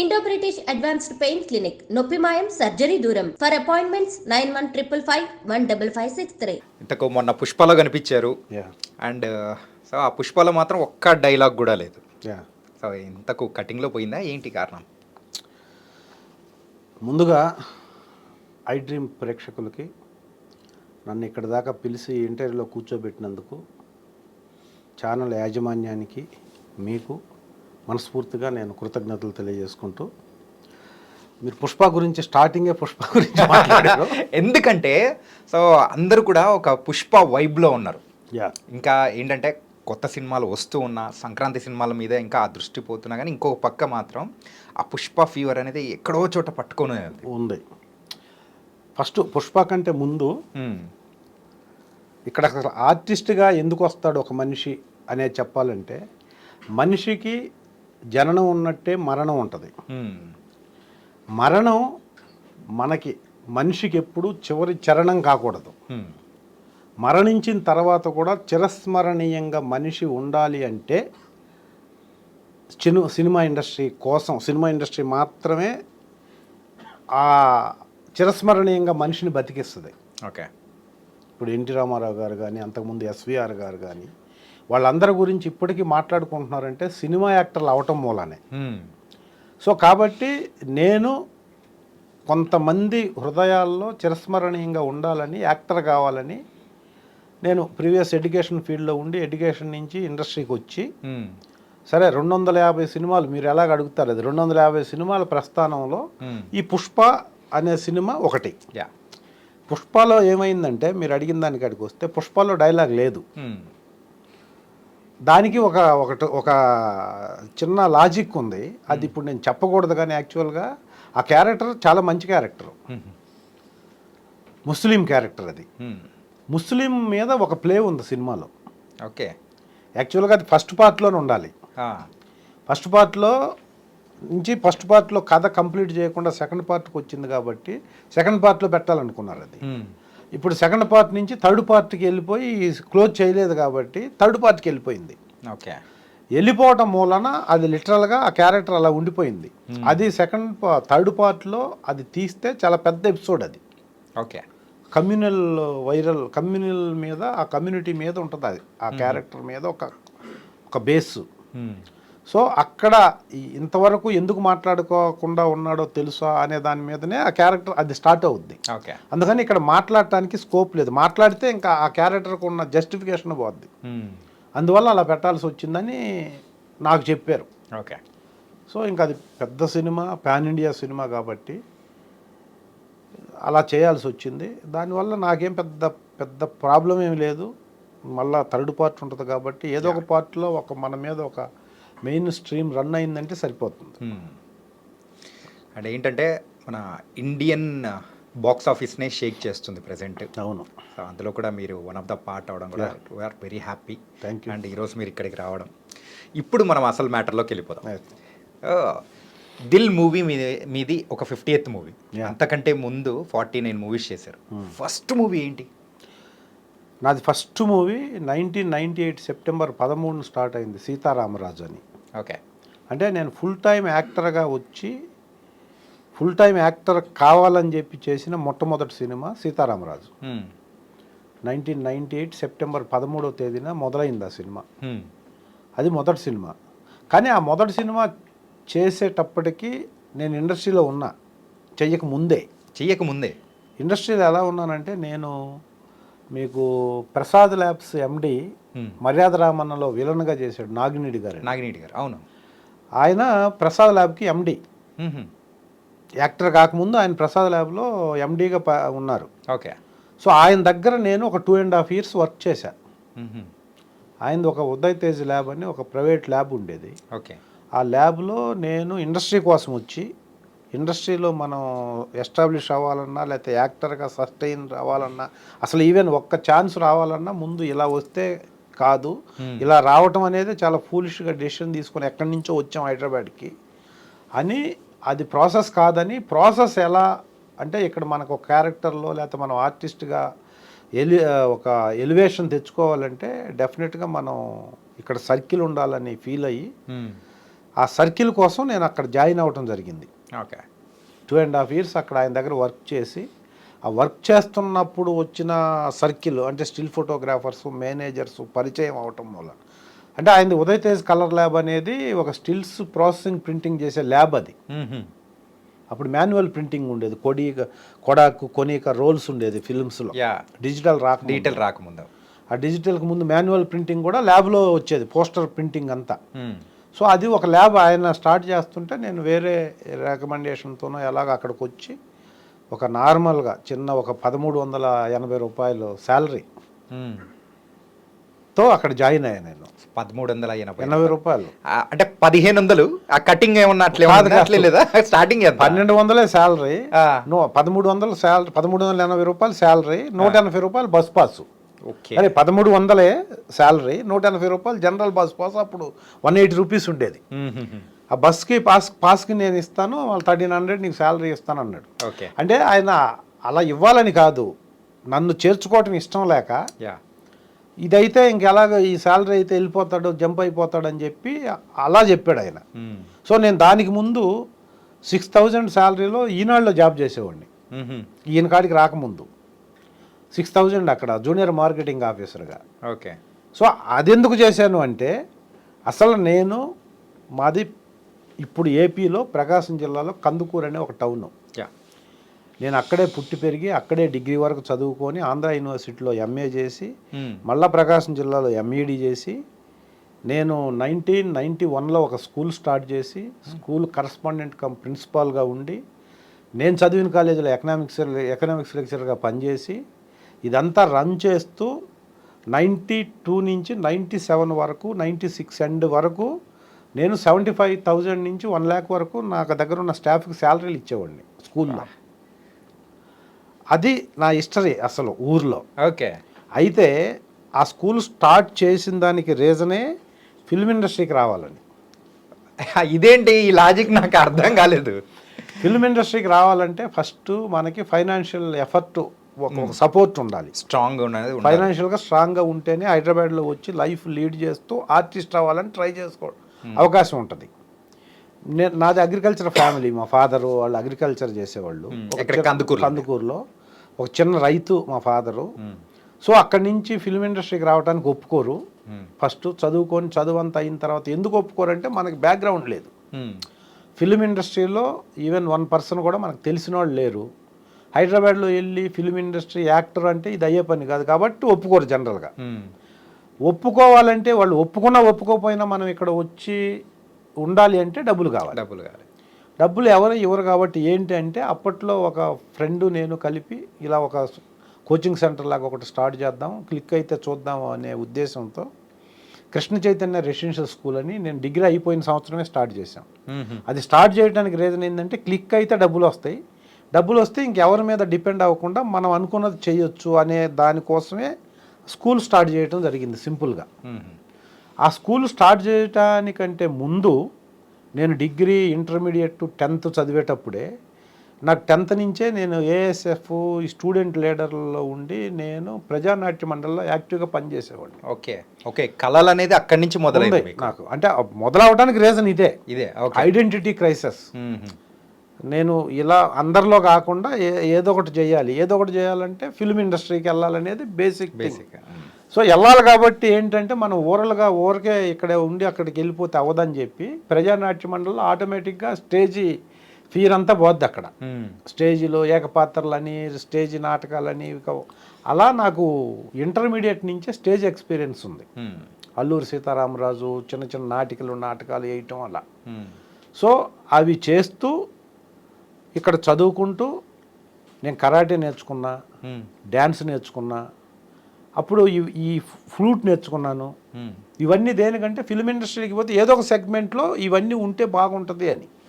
Indo British advanced pain clinic నొప్పి మాయం surgery దూరం ఫర్ అపాయింట్మెంట్స్ 9155515563. ఇంతకు మొన్న పుష్పలో కనిపించారు అండ్ సో ఆ పుష్పలో మాత్రం ఒక్క డైలాగ్ కూడా లేదు. సో ఇంతకు కటింగ్లో పోయిందా ఏంటి కారణం? ముందుగా ఐ డ్రీమ్ ప్రేక్షకులకి నన్ను ఇక్కడ దాకా పిలిచి ఇంటర్వ్యూలో కూర్చోబెట్టినందుకు ఛానల్ యాజమాన్యానికి మీకు మనస్ఫూర్తిగా నేను కృతజ్ఞతలు తెలియజేసుకుంటూ, మీరు పుష్ప గురించి స్టార్టింగే పుష్ప గురించి మాట్లాడారు. ఎందుకంటే సో అందరూ కూడా ఒక పుష్ప వైబ్లో ఉన్నారు. ఇంకా ఏంటంటే కొత్త సినిమాలు వస్తూ ఉన్న సంక్రాంతి సినిమాల మీద ఇంకా ఆ దృష్టి పోతున్నా కానీ ఇంకో పక్క మాత్రం ఆ పుష్ప ఫీవర్ అనేది ఎక్కడో చోట పట్టుకొని ఉంది. ఫస్ట్ పుష్ప కంటే ముందు ఇక్కడ అసలు ఆర్టిస్ట్గా ఎందుకు వస్తాడు ఒక మనిషి అనేది చెప్పాలంటే, మనిషికి జననం ఉన్నట్టే మరణం ఉంటుంది. మరణం మనిషికి ఎప్పుడు చివరి చరణం కాకూడదు. మరణించిన తర్వాత కూడా చిరస్మరణీయంగా మనిషి ఉండాలి అంటే సినిమా ఇండస్ట్రీ మాత్రమే ఆ చిరస్మరణీయంగా మనిషిని బతికిస్తుంది. ఓకే, ఇప్పుడు ఎన్టీ రామారావు గారు కానీ, అంతకుముందు ఎస్విఆర్ గారు కానీ, వాళ్ళందరి గురించి ఇప్పటికీ మాట్లాడుకుంటున్నారంటే సినిమా యాక్టర్లు అవటం మూలానే. సో కాబట్టి నేను కొంతమంది హృదయాల్లో చిరస్మరణీయంగా ఉండాలని, యాక్టర్ కావాలని నేను ప్రీవియస్ ఎడ్యుకేషన్ ఫీల్డ్లో ఉండి ఎడ్యుకేషన్ నుంచి ఇండస్ట్రీకి వచ్చి, సరే 250 సినిమాలు మీరు ఎలాగ అడుగుతారు, అది 250 సినిమాల ప్రస్థానంలో ఈ పుష్ప అనే సినిమా ఒకటి. పుష్పలో ఏమైందంటే, మీరు అడిగిన దానికి అడిగి వస్తే పుష్పలో డైలాగ్ లేదు. దానికి ఒక చిన్న లాజిక్ ఉంది. అది ఇప్పుడు నేను చెప్పకూడదు కానీ యాక్చువల్గా ఆ క్యారెక్టర్ చాలా మంచి క్యారెక్టర్, ముస్లిం క్యారెక్టర్. అది ముస్లిం మీద ఒక ప్లే ఉంది సినిమాలో. ఓకే, యాక్చువల్గా అది ఫస్ట్ పార్ట్లోనే ఉండాలి. ఫస్ట్ పార్ట్లో కథ కంప్లీట్ చేయకుండా సెకండ్ పార్ట్కి వచ్చింది కాబట్టి సెకండ్ పార్ట్లో పెట్టాలనుకున్నారు. అది ఇప్పుడు సెకండ్ పార్ట్ నుంచి థర్డ్ పార్ట్కి వెళ్ళిపోయి క్లోజ్ చేయలేదు కాబట్టి థర్డ్ పార్ట్కి వెళ్ళిపోయింది. ఓకే, వెళ్ళిపోవటం మూలన అది లిటరల్గా ఆ క్యారెక్టర్ అలా ఉండిపోయింది. అది థర్డ్ పార్ట్లో అది తీస్తే చాలా పెద్ద ఎపిసోడ్ అది. ఓకే, కమ్యూనల్ మీద, ఆ కమ్యూనిటీ మీద ఉంటుంది అది, ఆ క్యారెక్టర్ మీద ఒక బేస్. సో అక్కడ ఇంతవరకు ఎందుకు మాట్లాడుకోకుండా ఉన్నాడో తెలుసా అనే దాని మీదనే ఆ క్యారెక్టర్ అది స్టార్ట్ అవుద్ది. అందుకని ఇక్కడ మాట్లాడటానికి స్కోప్ లేదు. మాట్లాడితే ఇంకా ఆ క్యారెక్టర్కి ఉన్న జస్టిఫికేషన్ పోద్ది. అందువల్ల అలా పెట్టాల్సి వచ్చిందని నాకు చెప్పారు. ఓకే, సో ఇంకా అది పెద్ద సినిమా, పాన్ ఇండియా సినిమా కాబట్టి అలా చేయాల్సి వచ్చింది. దానివల్ల నాకేం పెద్ద ప్రాబ్లం ఏమి లేదు. మళ్ళీ థర్డ్ పార్ట్ ఉంటుంది కాబట్టి ఏదో ఒక పార్ట్లో మన మీద ఒక మెయిన్ స్ట్రీమ్ రన్ అయిందంటే సరిపోతుంది. అంటే ఏంటంటే మన ఇండియన్ బాక్స్ ఆఫీస్నే షేక్ చేస్తుంది ప్రజెంట్. అవును, సో అందులో కూడా మీరు వన్ ఆఫ్ ద పార్ట్ అవడం కూడా we are very happy. Thank you. And ఈరోజు మీరు ఇక్కడికి రావడం. ఇప్పుడు మనం అసలు మ్యాటర్లోకి వెళ్ళిపోదాం. దిల్ మూవీ మీది ఒక 50th మూవీ. అంతకంటే ముందు 49 మూవీస్ చేశారు. ఫస్ట్ మూవీ ఏంటి? నాది ఫస్ట్ మూవీ 1998 సెప్టెంబర్ 13 స్టార్ట్ అయింది, సీతారామరాజు అని. ఓకే, అంటే నేను ఫుల్ టైం యాక్టర్గా వచ్చి ఫుల్ టైం యాక్టర్ కావాలని చెప్పి చేసిన మొట్టమొదటి సినిమా సీతారామరాజు. 1998 సెప్టెంబర్ 13వ తేదీన మొదలైంది ఆ సినిమా. అది మొదటి సినిమా. కానీ ఆ మొదటి సినిమా చేసేటప్పటికి నేను ఇండస్ట్రీలో ఉన్నా, చెయ్యకముందే ఇండస్ట్రీలో ఎలా ఉన్నానంటే, నేను మీకు ప్రసాద్ ల్యాబ్స్ ఎండి మర్యాద రామన్నలో విలన్గా చేశాడు నాగినేడి గారు. అవును, ఆయన ప్రసాద్ ల్యాబ్కి ఎండి. యాక్టర్ కాకముందు ఆయన ప్రసాద్ ల్యాబ్లో ఎండీగా ఉన్నారు. ఓకే, సో ఆయన దగ్గర నేను ఒక 2.5 years వర్క్ చేశాను. ఆయనది ఒక ఉదయ్ తేజ్ ల్యాబ్ అని ఒక ప్రైవేట్ ల్యాబ్ ఉండేది. ఓకే, ఆ ల్యాబ్లో నేను ఇండస్ట్రీ కోసం వచ్చి, ఇండస్ట్రీలో మనం ఎస్టాబ్లిష్ అవ్వాలన్నా, లేకపోతే యాక్టర్గా సస్టైన్ రావాలన్నా, అసలు ఈవెన్ ఒక్క ఛాన్స్ రావాలన్నా ముందు ఇలా వస్తే కాదు, ఇలా రావటం అనేది చాలా ఫూలిష్గా డెసిషన్ తీసుకొని ఎక్కడి నుంచో వచ్చాం హైదరాబాద్కి అని, అది ప్రాసెస్ కాదని. ప్రాసెస్ ఎలా అంటే, ఇక్కడ మనకు ఒక క్యారెక్టర్లో లేకపోతే మనం ఆర్టిస్ట్గా ఒక ఎలివేషన్ తెచ్చుకోవాలంటే డెఫినెట్గా మనం ఇక్కడ సర్కిల్ ఉండాలని ఫీల్ అయ్యి ఆ సర్కిల్ కోసం నేను అక్కడ జాయిన్ అవ్వటం జరిగింది. ఓకే. 2.5 years అక్కడ ఆయన దగ్గర వర్క్ చేసి, ఆ వర్క్ చేస్తున్నప్పుడు వచ్చిన సర్కిల్ అంటే స్టిల్ ఫోటోగ్రాఫర్స్, మేనేజర్స్ పరిచయం అవటం వల్ల, అంటే ఆయనది ఉదయ్ తేజ్ కలర్ ల్యాబ్ అనేది ఒక స్టిల్స్ ప్రాసెసింగ్ ప్రింటింగ్ చేసే ల్యాబ్ అది. అప్పుడు మాన్యువల్ ప్రింటింగ్ ఉండేది, కొడాకు కొనిక రోల్స్ ఉండేది ఫిల్మ్స్లో, డిజిటల్ రాకముందు. ఆ డిజిటల్కి ముందు మాన్యువల్ ప్రింటింగ్ కూడా ల్యాబ్లో వచ్చేది, పోస్టర్ ప్రింటింగ్ అంతా. సో అది ఒక ల్యాబ్ ఆయన స్టార్ట్ చేస్తుంటే నేను వేరే రికమెండేషన్తోనో ఎలాగ అక్కడికి వచ్చి ఒక నార్మల్గా చిన్న ఒక 1380 రూపాయలు శాలరీతో అక్కడ జాయిన్ అయ్యాను నేను. 1380 రూపాయలు అంటే 1500. ఆ కటింగ్ ఏమన్నా అట్లే లేదా? స్టార్టింగ్ 1200 శాలరీ, 1300 శాలరీ, 1380 రూపాయలు శాలరీ, 180 రూపాయలు బస్ పాసు. అరే 1300 శాలరీ, 180 రూపాయలు జనరల్ బస్ పాస్. అప్పుడు 180 రూపీస్ ఉండేది. ఆ బస్కి పాస్కి నేను ఇస్తాను, వాళ్ళు 1300 నీకు శాలరీ ఇస్తాను అన్నాడు. అంటే ఆయన అలా ఇవ్వాలని కాదు, నన్ను చేర్చుకోవటం ఇష్టం లేక, ఇదైతే ఇంకెలాగ ఈ శాలరీ అయితే వెళ్ళిపోతాడు, జంప్ అయిపోతాడు అని చెప్పి అలా చెప్పాడు ఆయన. సో నేను దానికి ముందు 6000 శాలరీలో ఈనాడులో జాబ్ చేసేవాడిని, ఈయన కాడికి రాకముందు 6000 అక్కడ జూనియర్ మార్కెటింగ్ ఆఫీసర్గా. ఓకే. సో అది ఎందుకు చేశాను అంటే, అసలు మాది ఇప్పుడు ఏపీలో ప్రకాశం జిల్లాలో కందుకూరు అనే ఒక టౌను. నేను అక్కడే పుట్టి పెరిగి అక్కడే డిగ్రీ వరకు చదువుకొని ఆంధ్ర యూనివర్సిటీలో ఎంఏ చేసి, మళ్ళా ప్రకాశం జిల్లాలో ఎంఈడి చేసి, నేను 1991లో ఒక స్కూల్ స్టార్ట్ చేసి స్కూల్ కరస్పాండెంట్ కమ్ ప్రిన్సిపాల్గా ఉండి, నేను చదివిన కాలేజీలో ఎకనామిక్స్ లెక్చరర్గా పనిచేసి, ఇదంతా రన్ చేస్తూ 92 నుంచి 97 వరకు, 96 ఎండ్ వరకు నేను 75,000 నుంచి 1 lakh వరకు నాకు దగ్గర ఉన్న స్టాఫ్కి శాలరీలు ఇచ్చేవాడిని స్కూల్లో. అది నా హిస్టరీ అసలు ఊర్లో. ఓకే. అయితే ఆ స్కూల్ స్టార్ట్ చేసిన దానికి రీజనే ఫిల్మ్ ఇండస్ట్రీకి రావాలని. ఇదేంటి ఈ లాజిక్ నాకు అర్థం కాలేదు. ఫిల్మ్ ఇండస్ట్రీకి రావాలంటే ఫస్ట్ మనకి ఫైనాన్షియల్ ఎఫర్ట్, ఒక సపోర్ట్ ఉండాలి, స్ట్రాంగ్ ఉన్నది, ఫైనాన్షియల్గా స్ట్రాంగ్గా ఉంటేనే హైదరాబాద్లో వచ్చి లైఫ్ లీడ్ చేస్తూ ఆర్టిస్ట్ అవ్వాలని ట్రై చేసుకోవడం అవకాశం ఉంటుంది. నాది అగ్రికల్చర్ ఫ్యామిలీ, మా ఫాదరు వాళ్ళు అగ్రికల్చర్ చేసేవాళ్ళు కందుకూరులో, ఒక చిన్న రైతు మా ఫాదరు. సో అక్కడి నుంచి ఫిల్మ్ ఇండస్ట్రీకి రావడానికి ఒప్పుకోరు. ఫస్ట్ చదువు అంతా అయిన తర్వాత ఎందుకు ఒప్పుకోరంటే మనకి బ్యాక్గ్రౌండ్ లేదు. ఫిల్మ్ ఇండస్ట్రీలో ఈవెన్ 1% కూడా మనకు తెలిసిన వాళ్ళు లేరు. హైదరాబాద్లో వెళ్ళి ఫిల్మ్ ఇండస్ట్రీ యాక్టర్ అంటే ఇది అయ్యే పని కాదు, కాబట్టి ఒప్పుకోరు జనరల్గా. ఒప్పుకోవాలంటే వాళ్ళు ఒప్పుకోకపోయినా మనం ఇక్కడ వచ్చి ఉండాలి అంటే డబ్బులు కావాలి. డబ్బులు ఎవరు కాబట్టి ఏంటి అంటే, అప్పట్లో ఒక ఫ్రెండ్ నేను కలిపి ఇలా ఒక కోచింగ్ సెంటర్ లాగా ఒకటి స్టార్ట్ చేద్దాం, క్లిక్ అయితే చూద్దాం అనే ఉద్దేశంతో కృష్ణ చైతన్య రెసిడెన్షియల్ స్కూల్ అని నేను డిగ్రీ అయిపోయిన సంవత్సరమే స్టార్ట్ చేశాం. అది స్టార్ట్ చేయడానికి రీజన్ ఏంటంటే, క్లిక్ అయితే డబ్బులు వస్తే ఇంకెవరి మీద డిపెండ్ అవ్వకుండా మనం అనుకున్నది చేయొచ్చు అనే దానికోసమే స్కూల్ స్టార్ట్ చేయడం జరిగింది సింపుల్గా. ఆ స్కూల్ స్టార్ట్ చేయటానికంటే ముందు నేను డిగ్రీ, ఇంటర్మీడియట్, 10th చదివేటప్పుడే నాకు 10th నుంచే నేను ఏఎస్ఎఫ్ స్టూడెంట్ లీడర్లో ఉండి నేను ప్రజానాట్య మండలిలో యాక్టివ్గా పనిచేసేవాడిని. ఓకే. కళలు అనేది అక్కడి నుంచి మొదలైంది నాకు. అంటే మొదలవడానికి రీజన్ ఇదే ఐడెంటిటీ క్రైసిస్. నేను ఇలా అందరిలో కాకుండా ఏదో ఒకటి చేయాలంటే ఫిల్మ్ ఇండస్ట్రీకి వెళ్ళాలనేది బేసిక్. సో వెళ్ళాలి కాబట్టి ఏంటంటే మనం ఊరికే ఇక్కడ ఉండి అక్కడికి వెళ్ళిపోతే అవ్వదని చెప్పి ప్రజానాట్య మండలిలో ఆటోమేటిక్గా స్టేజీ ఫీర్ అంతా పోద్ది అక్కడ. స్టేజీలో ఏకపాత్రలని, స్టేజీ నాటకాలని, అలా నాకు ఇంటర్మీడియట్ నుంచే స్టేజ్ ఎక్స్పీరియన్స్ ఉంది. అల్లూరి సీతారామరాజు చిన్న నాటకాలు వేయటం అలా. సో అవి చేస్తూ ఇక్కడ చదువుకుంటూ నేను కరాటే నేర్చుకున్నా, డ్యాన్స్ నేర్చుకున్నా, అప్పుడు ఈ ఫ్లూట్ నేర్చుకున్నాను. ఇవన్నీ దేనికంటే ఫిల్మ్ ఇండస్ట్రీకి పోతే ఏదో ఒక సెగ్మెంట్లో ఇవన్నీ ఉంటే బాగుంటుంది అని.